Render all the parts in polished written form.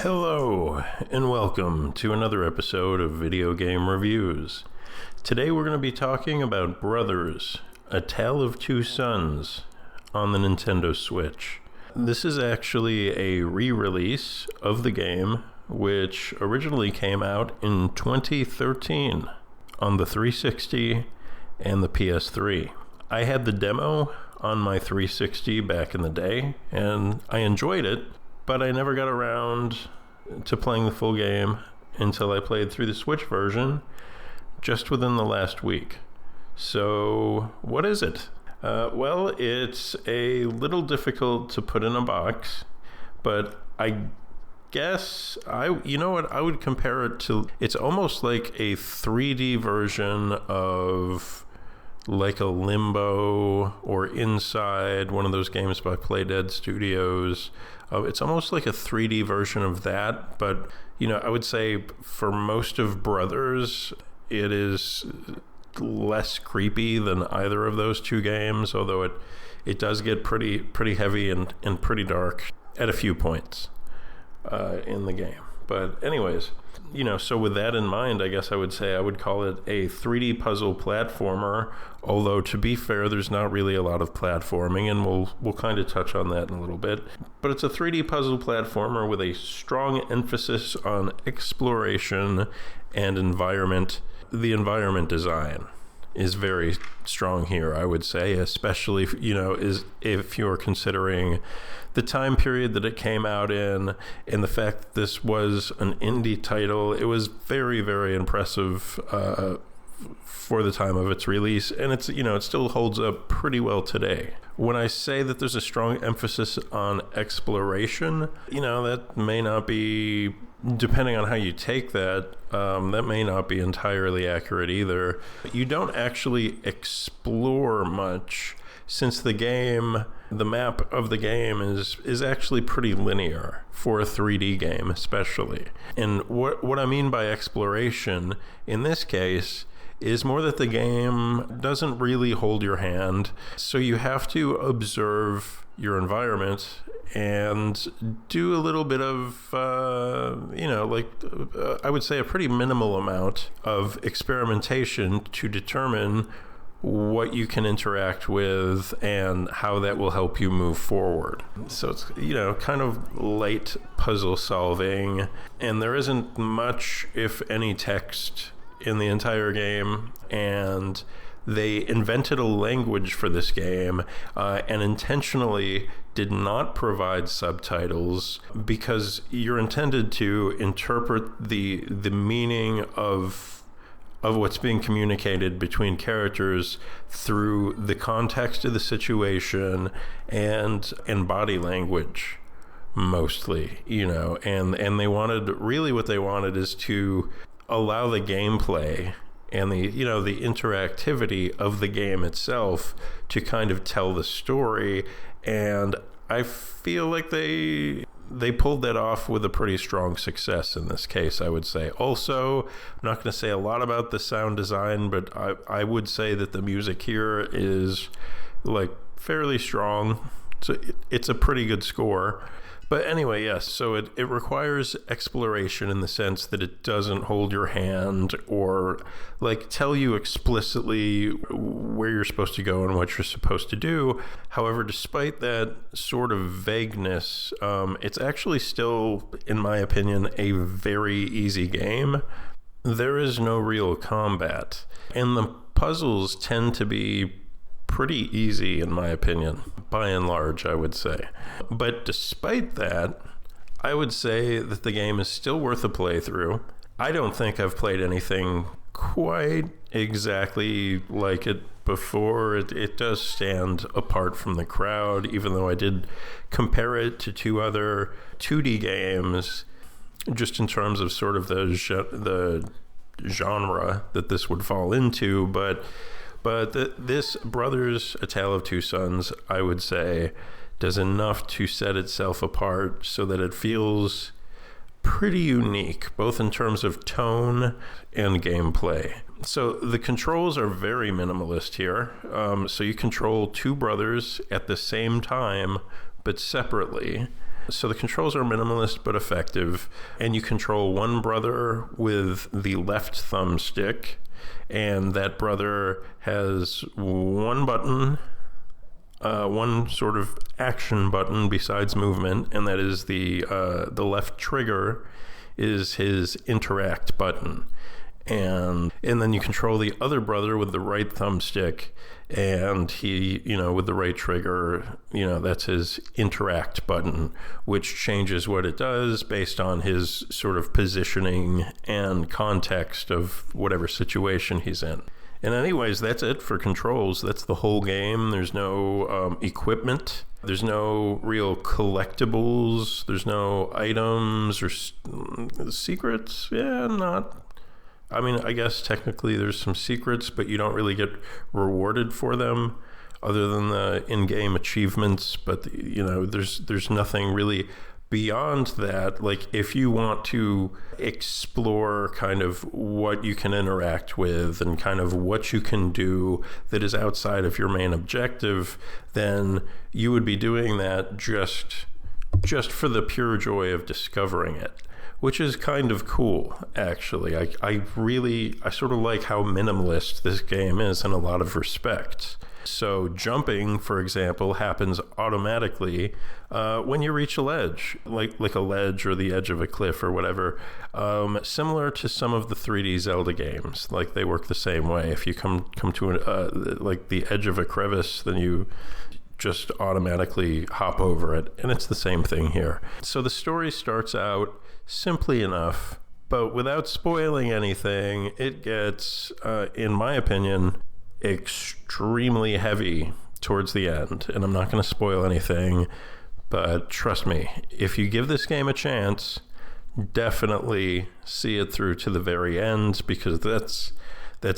Hello, and welcome to another episode of Video Game Reviews. Today we're going to be talking about Brothers, A Tale of Two Sons on the Nintendo Switch. This is actually a re-release of the game, which originally came out in 2013 on the 360 and the PS3. I had the demo on my 360 back in the day, and I enjoyed it, but I never got around to playing the full game until I played through the Switch version just within the last week. So, what is it? Well, it's a little difficult to put in a box, but I guess I would compare it to, it's almost like a 3D version of like a Limbo or Inside, one of those games by Playdead Studios. It's almost like a 3D version of that, but I would say for most of Brothers, it is less creepy than either of those two games, although it does get pretty heavy and pretty dark at a few points in the game. But anyways, so with that in mind, I guess I would say I would call it a 3D puzzle platformer, although to be fair, there's not really a lot of platforming, and we'll kind of touch on that in a little bit. But it's a 3D puzzle platformer with a strong emphasis on exploration and environment. The environment design is very strong here, I would say, especially if you're considering the time period that it came out in and the fact that this was an indie title. It was very, very impressive for the time of its release, and it still holds up pretty well today. When I say that there's a strong emphasis on exploration, that may not be, depending on how you take that, that may not be entirely accurate either. You don't actually explore much, since the map of the game is actually pretty linear for a 3D game especially. And what I mean by exploration in this case is more that the game doesn't really hold your hand, so you have to observe your environment and do a little bit of, I would say a pretty minimal amount of experimentation to determine what you can interact with and how that will help you move forward. So it's, kind of light puzzle solving, and there isn't much, if any, text in the entire game, and they invented a language for this game and intentionally did not provide subtitles because you're intended to interpret the meaning of what's being communicated between characters through the context of the situation and body language mostly, and they wanted, really what they wanted is to allow the gameplay and the interactivity of the game itself to kind of tell the story, and I feel like they pulled that off with a pretty strong success in this case, I would say. Also, I'm not going to say a lot about the sound design, but I would say that the music here is like fairly strong. So it's a pretty good score. But anyway, yes, so it requires exploration in the sense that it doesn't hold your hand or like tell you explicitly where you're supposed to go and what you're supposed to do. However, despite that sort of vagueness, it's actually still, in my opinion, a very easy game. There is no real combat, and the puzzles tend to be pretty easy, in my opinion, by and large, I would say. But despite that, I would say that the game is still worth a playthrough. I don't think I've played anything quite exactly like it before. It does stand apart from the crowd, even though I did compare it to two other 2D games, just in terms of sort of the genre that this would fall into. But this Brothers, A Tale of Two Sons, I would say, does enough to set itself apart so that it feels pretty unique, both in terms of tone and gameplay. So the controls are very minimalist here. So you control two brothers at the same time, but separately. So the controls are minimalist but effective, and you control one brother with the left thumbstick, and that brother has one button, one sort of action button besides movement, and that is the left trigger is his interact button. And then you control the other brother with the right thumbstick, and he, with the right trigger, that's his interact button, which changes what it does based on his sort of positioning and context of whatever situation he's in. And anyways, that's it for controls. That's the whole game. There's no equipment. There's no real collectibles. There's no items or secrets. I guess technically there's some secrets, but you don't really get rewarded for them other than the in-game achievements. But, there's nothing really beyond that. Like, if you want to explore kind of what you can interact with and kind of what you can do that is outside of your main objective, then you would be doing that just for the pure joy of discovering it, which is kind of cool, actually. I sort of like how minimalist this game is in a lot of respects. So jumping, for example, happens automatically when you reach a ledge, like a ledge or the edge of a cliff or whatever, similar to some of the 3D Zelda games. Like, they work the same way. If you come to like the edge of a crevice, then you just automatically hop over it, and it's the same thing here. So the story starts out simply enough, but without spoiling anything, it gets, in my opinion, extremely heavy towards the end. And I'm not going to spoil anything, but trust me, if you give this game a chance, definitely see it through to the very end, because that's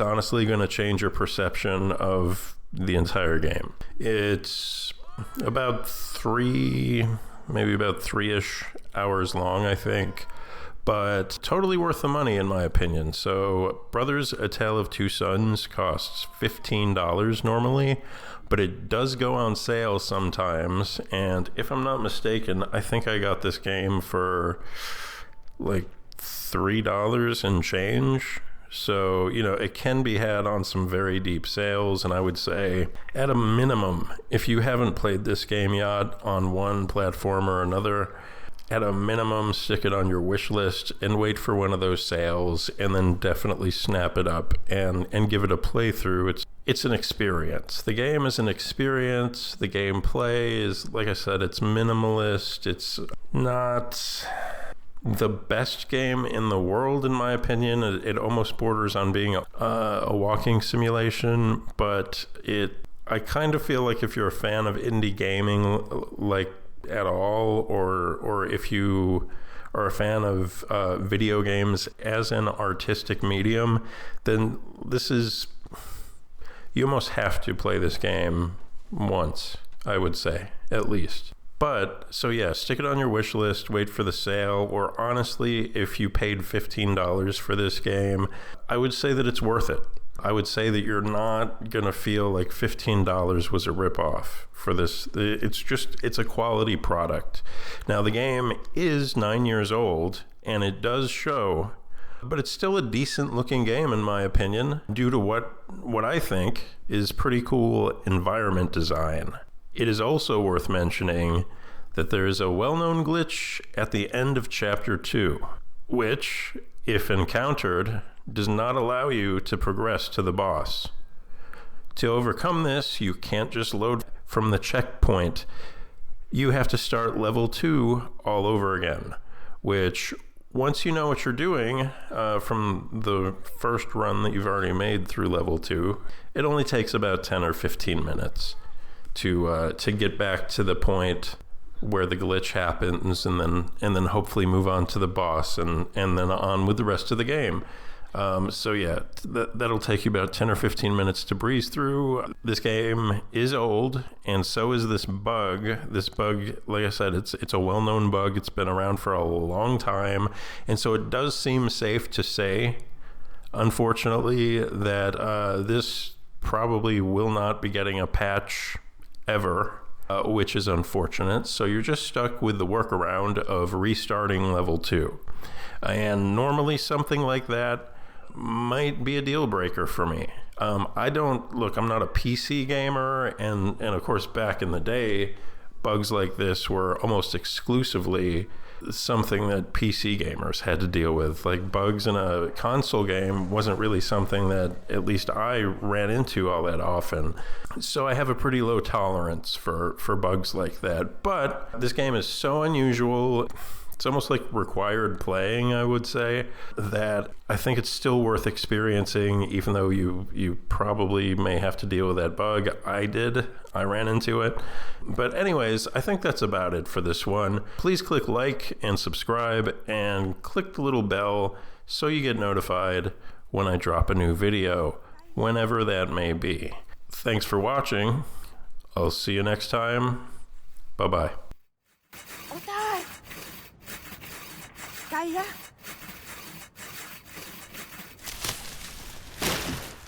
honestly going to change your perception of the entire game. It's about maybe about 3-ish hours long, I think, but totally worth the money in my opinion. So Brothers: A Tale of Two Sons costs $15 normally, but it does go on sale sometimes, and if I'm not mistaken, I think I got this game for like $3 and change. So, it can be had on some very deep sales, and I would say, at a minimum, if you haven't played this game yet on one platform or another, at a minimum, stick it on your wish list and wait for one of those sales, and then definitely snap it up and give it a playthrough. It's an experience. The game is an experience. The gameplay is, like I said, it's minimalist. It's not the best game in the world, in my opinion. It almost borders on being a walking simulation, but I kind of feel like if you're a fan of indie gaming, like, at all, or if you are a fan of video games as an artistic medium, then you almost have to play this game once, I would say, at least. But, so yeah, stick it on your wish list, wait for the sale, or honestly, if you paid $15 for this game, I would say that it's worth it. I would say that you're not going to feel like $15 was a ripoff for this. It's a quality product. Now, the game is 9 years old, and it does show, but it's still a decent looking game, in my opinion, due to what I think is pretty cool environment design. It is also worth mentioning that there is a well-known glitch at the end of Chapter 2, which, if encountered, does not allow you to progress to the boss. To overcome this, you can't just load from the checkpoint. You have to start level 2 all over again, which, once you know what you're doing from the first run that you've already made through level 2, it only takes about 10 or 15 minutes to get back to the point where the glitch happens, and then hopefully move on to the boss, and then on with the rest of the game. So yeah, that'll take you about 10 or 15 minutes to breeze through. This game is old, and so is this bug. This bug, like I said, it's a well-known bug. It's been around for a long time, and so it does seem safe to say, unfortunately, that this probably will not be getting a patch ever. which is unfortunate. So you're just stuck with the workaround of restarting level 2. And normally something like that might be a deal breaker for me. I'm not a PC gamer, and of course back in the day, bugs like this were almost exclusively something that PC gamers had to deal with. Like, bugs in a console game wasn't really something that at least I ran into all that often. So I have a pretty low tolerance for bugs like that. But this game is so unusual, it's almost like required playing, I would say, that I think it's still worth experiencing, even though you probably may have to deal with that bug. I ran into it. But anyways, I think that's about it for this one. Please click like and subscribe and click the little bell so you get notified when I drop a new video, whenever that may be. Thanks for watching. I'll see you next time. Bye-bye. Kaya?